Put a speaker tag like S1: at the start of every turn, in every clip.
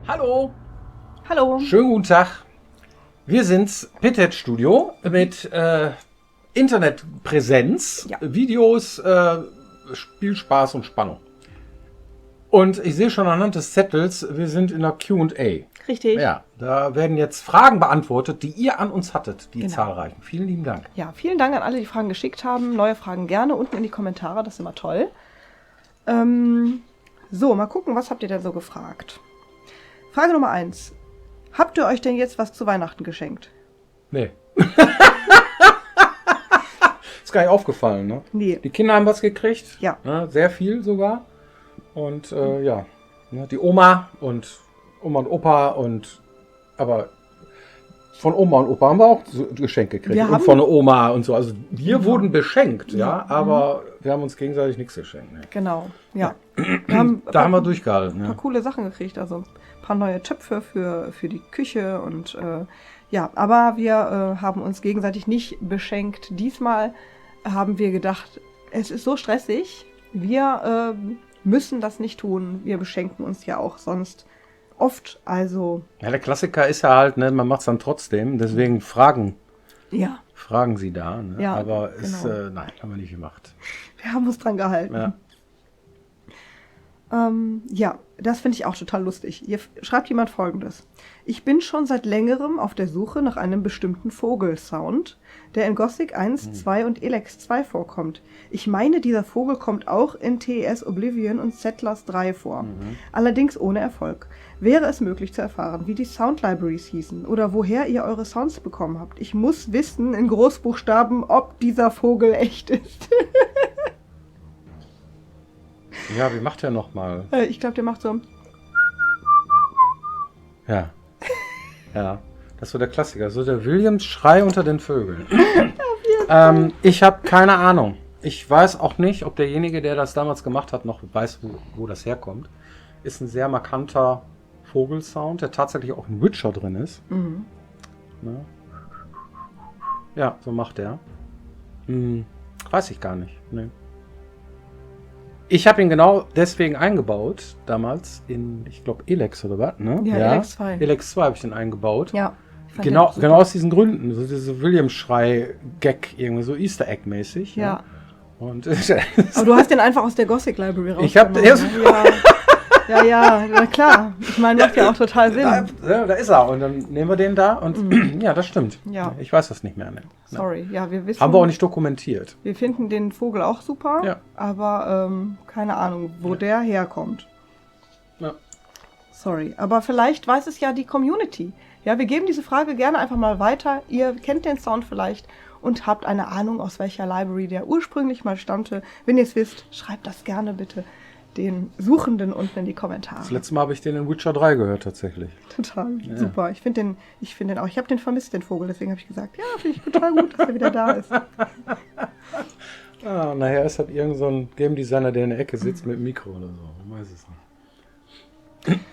S1: Hallo,
S2: Hallo.
S1: schönen guten Tag. Wir sind's, Pithead Studio, mit Internetpräsenz,
S2: Ja.
S1: Videos, Spielspaß und Spannung. Und ich sehe schon anhand des Zettels, wir sind in der Q&A.
S2: Richtig.
S1: Ja, da werden jetzt Fragen beantwortet, die ihr an uns hattet, die
S2: Genau.
S1: zahlreichen. Vielen lieben Dank.
S2: Ja, vielen Dank an alle, die Fragen geschickt haben. Neue Fragen gerne unten in die Kommentare, das ist immer toll. So, mal gucken, was habt ihr denn so gefragt? Frage Nummer 1. Habt ihr euch denn jetzt was zu Weihnachten geschenkt?
S1: Nee. Ist gar nicht aufgefallen, ne?
S2: Nee.
S1: Die Kinder haben was gekriegt.
S2: Ja.
S1: Ne, sehr viel sogar. Und ja, ne, die Oma und Opa aber von Oma und Opa haben wir auch so Geschenke gekriegt.
S2: Wir
S1: Und
S2: haben-
S1: von der Oma und so. Also wir
S2: Genau.
S1: wurden beschenkt, ja,
S2: Ja.
S1: aber wir haben uns gegenseitig nichts geschenkt. Ne.
S2: Genau, ja. Wir haben
S1: Da haben wir durchgehalten.
S2: ein paar
S1: Ne.
S2: coole Sachen gekriegt, also ein paar neue Töpfe für die Küche und ja, aber wir haben uns gegenseitig nicht beschenkt. Diesmal haben wir gedacht, es ist so stressig, wir müssen das nicht tun. Wir beschenken uns ja auch sonst oft, also
S1: Ja, der Klassiker ist ja halt, ne, man macht es dann trotzdem. Deswegen fragen
S2: ja,
S1: Sie da. Ne.
S2: Ja,
S1: aber
S2: genau.
S1: nein, haben wir nicht gemacht.
S2: wir haben uns dran gehalten.
S1: Ja.
S2: Ja, das finde ich auch total lustig. Hier schreibt jemand Folgendes. Ich bin schon seit längerem auf der Suche nach einem bestimmten Vogelsound, der in Gothic 1, 2 und Elex 2 vorkommt. Ich meine, dieser Vogel kommt auch in TES Oblivion und Settlers 3 vor. Allerdings ohne Erfolg. Wäre es möglich zu erfahren, wie die Sound Libraries hießen oder woher ihr eure Sounds bekommen habt? Ich muss wissen, in Großbuchstaben, ob dieser Vogel echt ist.
S1: Ja, wie macht der nochmal?
S2: Ich glaube, der macht so...
S1: Ja. Ja. Das ist so der Klassiker. So der Williams Schrei unter den Vögeln. Ich habe keine Ahnung. Ich weiß auch nicht, ob derjenige, der das damals gemacht hat, noch weiß, wo das herkommt. Ist ein sehr markanter Vogelsound, der tatsächlich auch in Witcher drin ist.
S2: Mhm.
S1: Ne? Ja, so macht er. Weiß ich gar nicht. Nee. Ich habe ihn genau deswegen eingebaut, damals in, ich glaube, Elex oder was, ne?
S2: Ja, Elex 2.
S1: Elex 2 habe ich den eingebaut.
S2: Ja. ich fand
S1: Genau,
S2: den super.
S1: genau aus diesen Gründen. So diese Williams-Schrei-Gag, irgendwie so Easter Egg-mäßig.
S2: Ja.
S1: Und
S2: Aber du hast den einfach aus der Gothic Library rausgenommen.
S1: Ich hab erst-
S2: ne? Ja, na klar. Ich meine, macht ja auch total Sinn.
S1: da ist er. Und dann nehmen wir den da und ja, das stimmt.
S2: Ja.
S1: Ich weiß das nicht mehr. Ne?
S2: Sorry, ja, wir wissen.
S1: Haben wir auch nicht dokumentiert.
S2: Wir finden den Vogel auch super,
S1: Ja.
S2: aber keine Ahnung, wo der herkommt.
S1: Ja.
S2: Sorry, aber vielleicht weiß es ja die Community. Ja, wir geben diese Frage gerne einfach mal weiter. Ihr kennt den Sound vielleicht und habt eine Ahnung, aus welcher Library der ursprünglich mal stammte. Wenn ihr es wisst, schreibt das gerne bitte den Suchenden unten in die Kommentare.
S1: Das letzte Mal habe ich den in Witcher 3 gehört, tatsächlich.
S2: Total super. Ich finde den auch. Ich habe den vermisst, den Vogel. Deswegen habe ich gesagt, ja, finde ich total gut, dass er wieder da ist.
S1: Nachher ist halt irgend so ein Game Designer, der in der Ecke sitzt mit dem Mikro oder so. Ich weiß es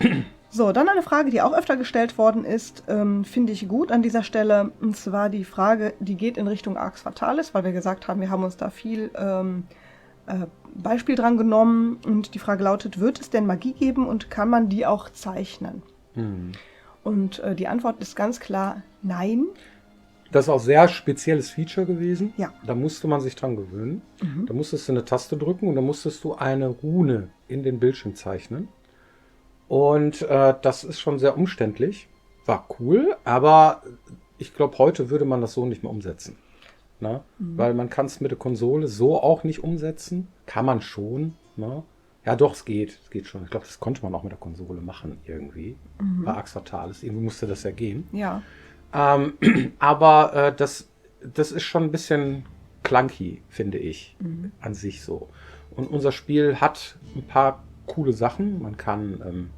S1: nicht.
S2: So, dann eine Frage, die auch öfter gestellt worden ist, finde ich gut an dieser Stelle. Und zwar die Frage, die geht in Richtung Arx Fatalis, weil wir gesagt haben, wir haben uns da viel Beispiel dran genommen. Und die Frage lautet, wird es denn Magie geben und kann man die auch zeichnen? Und die Antwort ist ganz klar, nein.
S1: Das ist auch ein sehr spezielles Feature gewesen.
S2: Ja.
S1: Da musste man sich dran gewöhnen. Da musstest du eine Taste drücken und dann musstest du eine Rune in den Bildschirm zeichnen. Und das ist schon sehr umständlich. War cool, aber ich glaube, heute würde man das so nicht mehr umsetzen. Ne? Weil man kann es mit der Konsole so auch nicht umsetzen. Kann man schon. Ne? Ja, doch, es geht. Es geht schon. Ich glaube, das konnte man auch mit der Konsole machen irgendwie. Bei Arx Fatalis. Irgendwie musste das ja gehen.
S2: Ja.
S1: Aber das ist schon ein bisschen clunky, finde ich, an sich so. Und unser Spiel hat ein paar coole Sachen. Man kann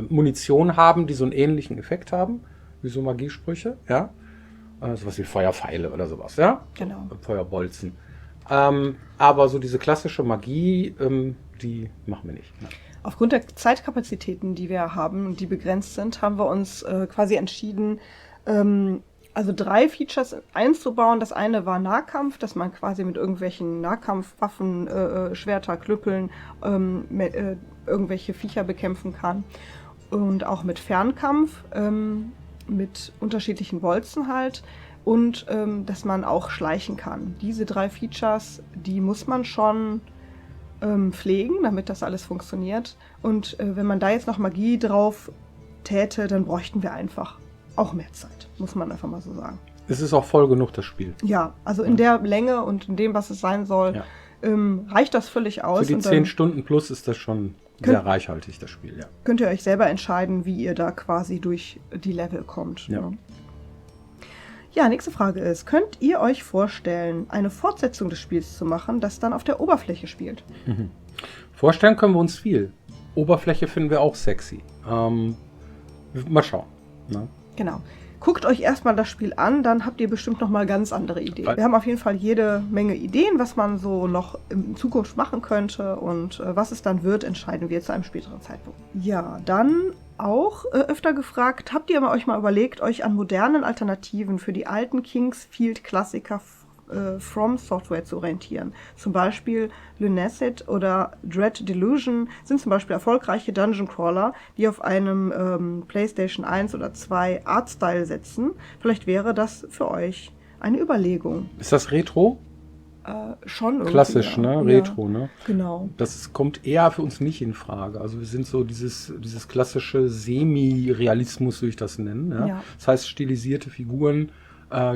S1: Munition haben, die so einen ähnlichen Effekt haben, wie so Magiesprüche, ja. Sowas wie Feuerpfeile oder sowas, ja.
S2: Genau.
S1: Feuerbolzen. Aber so diese klassische Magie, die machen wir nicht. Ne?
S2: Aufgrund der Zeitkapazitäten, die wir haben und die begrenzt sind, haben wir uns quasi entschieden, also 3 Features einzubauen. Das eine war Nahkampf, dass man quasi mit irgendwelchen Nahkampfwaffen, Schwerter, Knüppeln, irgendwelche Viecher bekämpfen kann. und auch mit Fernkampf, mit unterschiedlichen Bolzen halt und dass man auch schleichen kann. Diese 3 Features, die muss man schon pflegen, damit das alles funktioniert. Und wenn man da jetzt noch Magie drauf täte, dann bräuchten wir einfach auch mehr Zeit, muss man einfach mal so sagen.
S1: Es ist auch voll genug, das Spiel.
S2: Ja, also in der Länge und in dem, was es sein soll, reicht das völlig aus.
S1: Für die 10 Stunden plus ist das schon sehr reichhaltig, das Spiel, ja.
S2: Könnt ihr euch selber entscheiden, wie ihr da quasi durch die Level kommt.
S1: Ja.
S2: Ne? Ja, nächste Frage ist, könnt ihr euch vorstellen, eine Fortsetzung des Spiels zu machen, das dann auf der Oberfläche spielt?
S1: Vorstellen können wir uns viel. Oberfläche finden wir auch sexy. Mal schauen. Ne?
S2: Genau. Guckt euch erstmal das Spiel an, dann habt ihr bestimmt noch mal ganz andere Ideen. Wir haben auf jeden Fall jede Menge Ideen, was man so noch in Zukunft machen könnte und was es dann wird, entscheiden wir zu einem späteren Zeitpunkt. Ja, dann auch öfter gefragt, habt ihr euch mal überlegt, euch an modernen Alternativen für die alten Kingsfield-Klassiker From Software zu orientieren? Zum Beispiel Lunacid oder Dread Delusion sind zum Beispiel erfolgreiche Dungeon Crawler, die auf einem PlayStation 1 oder 2 Artstyle setzen. Vielleicht wäre das für euch eine Überlegung.
S1: Ist das Retro?
S2: Schon irgendwie.
S1: Klassisch,
S2: ja.
S1: ne?
S2: Ja,
S1: Retro, ne?
S2: genau.
S1: Das kommt eher für uns nicht in Frage. Also wir sind so dieses klassische Semi-Realismus, würde ich das nennen. Ja?
S2: Ja.
S1: Das heißt stilisierte Figuren,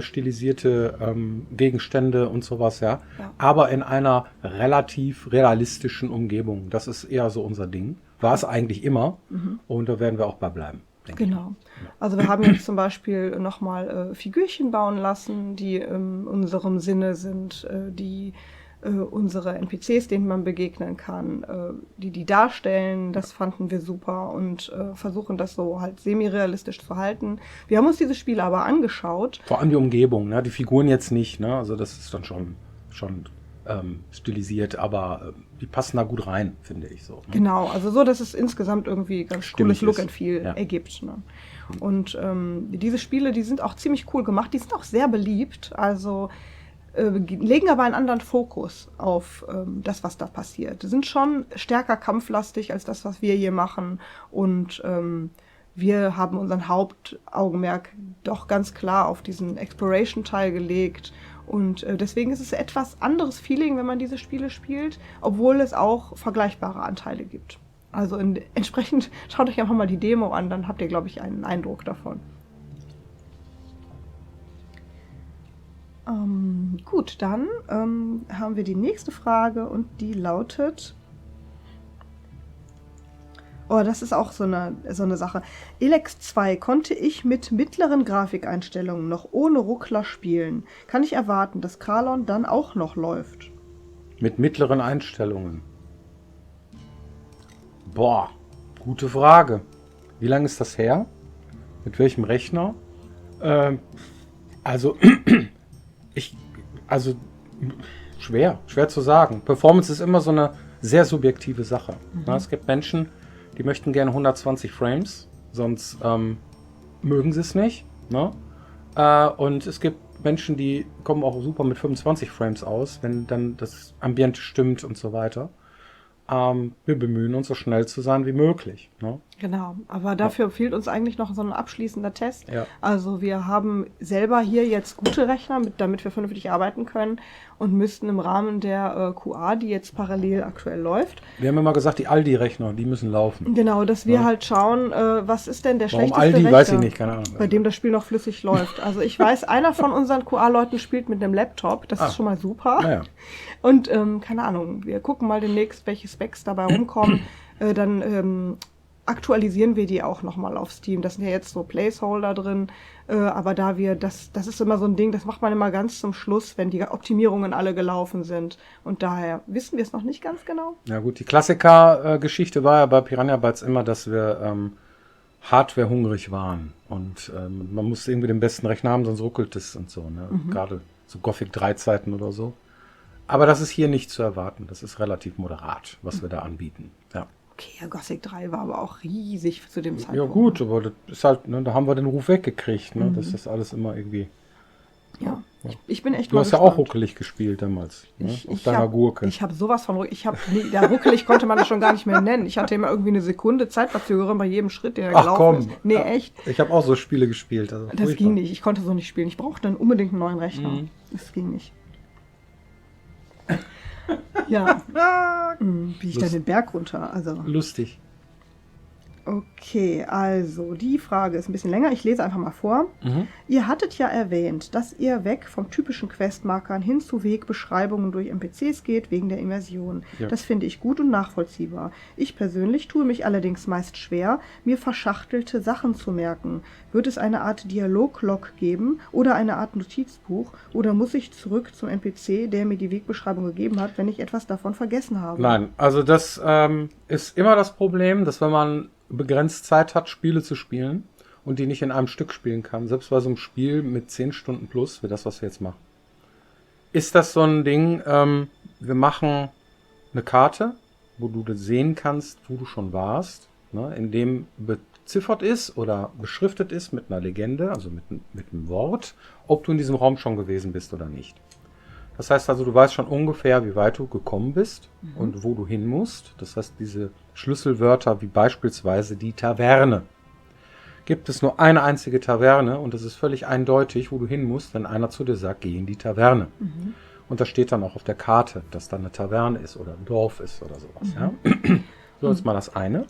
S1: stilisierte Gegenstände und sowas, ja. Aber in einer relativ realistischen Umgebung. Das ist eher so unser Ding. War es eigentlich immer. Und da werden wir auch bei bleiben.
S2: Genau. Also wir haben jetzt zum Beispiel nochmal Figürchen bauen lassen, die in unserem Sinne sind, die unsere NPCs, denen man begegnen kann, die darstellen, das fanden wir super und versuchen das so halt semi-realistisch zu halten. Wir haben uns diese Spiele aber angeschaut.
S1: Vor allem die Umgebung, ne? Die Figuren jetzt nicht, ne? Also das ist dann schon stilisiert, aber die passen da gut rein, finde ich so. Ne?
S2: Genau, also so, dass es insgesamt irgendwie ganz cooles Look and Feel
S1: ja.
S2: ergibt. Ne? Und diese Spiele, die sind auch ziemlich cool gemacht, die sind auch sehr beliebt, also legen aber einen anderen Fokus auf das, was da passiert. Die sind schon stärker kampflastig als das, was wir hier machen und wir haben unseren Hauptaugenmerk doch ganz klar auf diesen Exploration-Teil gelegt. Und deswegen ist es ein etwas anderes Feeling, wenn man diese Spiele spielt, obwohl es auch vergleichbare Anteile gibt. Also entsprechend schaut euch einfach mal die Demo an, dann habt ihr, glaube ich, einen Eindruck davon. Gut, dann haben wir die nächste Frage und die lautet... Oh, das ist auch so eine Sache. Elex 2 konnte ich mit mittleren Grafikeinstellungen noch ohne Ruckler spielen. Kann ich erwarten, dass Kralon dann auch noch läuft?
S1: Mit mittleren Einstellungen. Boah, gute Frage. Wie lange ist das her? Mit welchem Rechner? Schwer zu sagen. Performance ist immer so eine sehr subjektive Sache. Ja, es gibt Menschen, die möchten gerne 120 Frames, sonst mögen sie es nicht. Ne? Und es gibt Menschen, die kommen auch super mit 25 Frames aus, wenn dann das Ambiente stimmt und so weiter. Wir bemühen uns, so schnell zu sein wie möglich. Ne?
S2: Genau, aber dafür fehlt uns eigentlich noch so ein abschließender Test.
S1: Ja.
S2: Also wir haben selber hier jetzt gute Rechner, damit wir vernünftig arbeiten können und müssten im Rahmen der QA, die jetzt parallel aktuell läuft.
S1: Wir haben immer gesagt, die Aldi-Rechner, die müssen laufen.
S2: Genau, dass wir halt schauen, was ist denn der schlechteste
S1: Aldi,
S2: Rechner,
S1: weiß ich nicht, keine Ahnung.
S2: bei dem das Spiel noch flüssig läuft. Also ich weiß, einer von unseren QA-Leuten spielt mit einem Laptop, das ist schon mal super.
S1: Naja.
S2: Und keine Ahnung, wir gucken mal demnächst, welche Specs dabei rumkommen. Dann aktualisieren wir die auch nochmal auf Steam. Das sind ja jetzt so Placeholder drin, aber das ist immer so ein Ding, das macht man immer ganz zum Schluss, wenn die Optimierungen alle gelaufen sind. Und daher wissen wir es noch nicht ganz genau.
S1: Ja gut, die Klassiker-Geschichte war ja bei Piranha Bytes immer, dass wir hardwarehungrig waren. Und man musste irgendwie den besten Rechner haben, sonst ruckelt es und so. Ne? Gerade so Gothic 3 Zeiten oder so. Aber das ist hier nicht zu erwarten. Das ist relativ moderat, was wir da anbieten. Ja.
S2: Okay, ja, Gothic 3 war aber auch riesig zu dem Zeitpunkt.
S1: Ja gut, aber das ist halt, ne, da haben wir den Ruf weggekriegt, ne, dass das alles immer irgendwie
S2: Ja. Ich bin echt
S1: Du
S2: mal
S1: hast ja
S2: gespannt.
S1: auch ruckelig gespielt damals. Ne? Auf
S2: Ich
S1: deiner
S2: hab-
S1: Gurke.
S2: Ich habe sowas von der ruckelig konnte man das schon gar nicht mehr nennen. Ich hatte immer irgendwie eine Sekunde Zeitverzögerung bei jedem Schritt, den er
S1: Ach
S2: gelaufen ist.
S1: komm.
S2: Nee,
S1: Ja,
S2: echt.
S1: Ich habe auch so Spiele gespielt. Also
S2: Das
S1: furchtbar.
S2: ging nicht. Ich konnte so nicht spielen. Ich brauchte dann unbedingt einen neuen Rechner. Das ging nicht. Ja. Wie ich dann den Berg runter. Also.
S1: Lustig.
S2: Okay, also die Frage ist ein bisschen länger. Ich lese einfach mal vor. Ihr hattet ja erwähnt, dass ihr weg vom typischen Questmarkern hin zu Wegbeschreibungen durch NPCs geht, wegen der Immersion.
S1: Ja.
S2: Das finde ich gut und nachvollziehbar. Ich persönlich tue mich allerdings meist schwer, mir verschachtelte Sachen zu merken. Wird es eine Art Dialoglog geben oder eine Art Notizbuch? Oder muss ich zurück zum NPC, der mir die Wegbeschreibung gegeben hat, wenn ich etwas davon vergessen habe?
S1: Nein, also das ist immer das Problem, dass wenn man begrenzt Zeit hat, Spiele zu spielen und die nicht in einem Stück spielen kann, selbst bei so einem Spiel mit 10 Stunden plus, wie das, was wir jetzt machen, ist das so ein Ding, wir machen eine Karte, wo du sehen kannst, wo du schon warst, ne, in dem beziffert ist oder beschriftet ist mit einer Legende, also mit einem Wort, ob du in diesem Raum schon gewesen bist oder nicht. Das heißt also, du weißt schon ungefähr, wie weit du gekommen bist und wo du hin musst. Das heißt, diese Schlüsselwörter wie beispielsweise die Taverne. Gibt es nur eine einzige Taverne und es ist völlig eindeutig, wo du hin musst, wenn einer zu dir sagt, geh in die Taverne. Und da steht dann auch auf der Karte, dass da eine Taverne ist oder ein Dorf ist oder sowas. Ja? So ist mal das eine.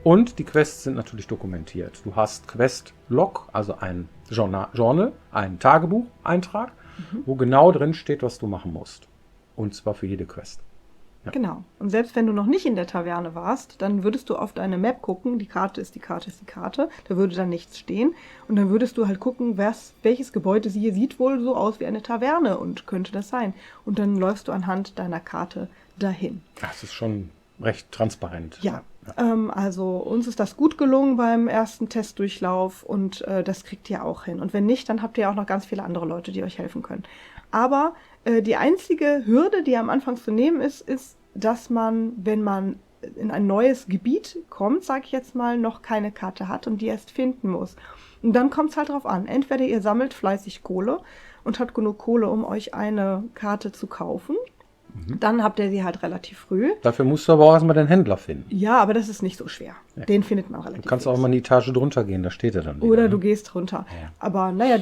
S1: Und die Quests sind natürlich dokumentiert. Du hast Quest-Log, also ein Journal, ein Tagebucheintrag, wo genau drin steht, was du machen musst. Und zwar für jede Quest. Ja.
S2: Genau. Und selbst wenn du noch nicht in der Taverne warst, dann würdest du auf deine Map gucken, die Karte ist die Karte ist die Karte, da würde dann nichts stehen. Und dann würdest du halt gucken, welches Gebäude hier sieht wohl so aus wie eine Taverne und könnte das sein. Und dann läufst du anhand deiner Karte dahin.
S1: Das ist schon recht transparent.
S2: Ja. Also uns ist das gut gelungen beim ersten Testdurchlauf und das kriegt ihr auch hin. Und wenn nicht, dann habt ihr auch noch ganz viele andere Leute, die euch helfen können. Aber die einzige Hürde, die am Anfang zu nehmen ist, dass man, wenn man in ein neues Gebiet kommt, sage ich jetzt mal, noch keine Karte hat und die erst finden muss. Und dann kommt es halt drauf an. Entweder ihr sammelt fleißig Kohle und habt genug Kohle, um euch eine Karte zu kaufen. Dann habt ihr sie halt relativ früh.
S1: Dafür musst du aber auch erstmal den Händler finden.
S2: Ja, aber das ist nicht so schwer.
S1: Ja.
S2: Den findet man relativ
S1: Du kannst
S2: fix.
S1: auch mal eine Etage drunter gehen, da steht er dann wieder.
S2: Oder
S1: ne?
S2: du gehst runter.
S1: Ja.
S2: Aber naja,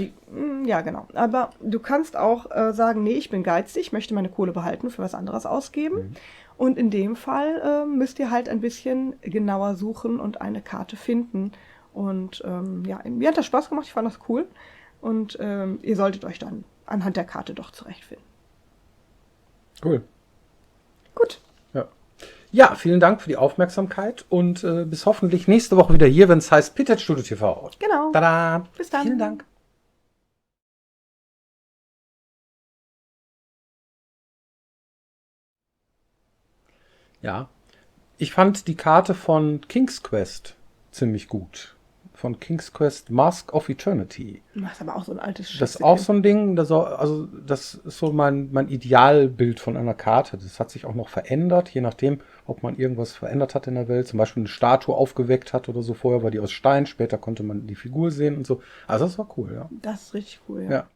S2: ja genau. Aber du kannst auch sagen, nee, ich bin geizig, ich möchte meine Kohle behalten, für was anderes ausgeben. Und in dem Fall müsst ihr halt ein bisschen genauer suchen und eine Karte finden. Und ja, mir hat das Spaß gemacht, ich fand das cool. Und ihr solltet euch dann anhand der Karte doch zurechtfinden.
S1: Cool.
S2: Gut.
S1: Ja, vielen Dank für die Aufmerksamkeit und bis hoffentlich nächste Woche wieder hier, wenn es heißt Pitted Studio TV.
S2: Genau.
S1: Tada!
S2: Bis dann.
S1: Vielen Dank. Ja, ich fand die Karte von King's Quest ziemlich gut. Von King's Quest Mask of Eternity.
S2: Das ist aber auch so ein altes
S1: Das ist auch so ein Ding, das ist so mein Idealbild von einer Karte. Das hat sich auch noch verändert, je nachdem, ob man irgendwas verändert hat in der Welt. Zum Beispiel eine Statue aufgeweckt hat oder so. Vorher war die aus Stein, später konnte man die Figur sehen und so. Also das war cool, ja.
S2: Das ist richtig cool, ja.
S1: Ja.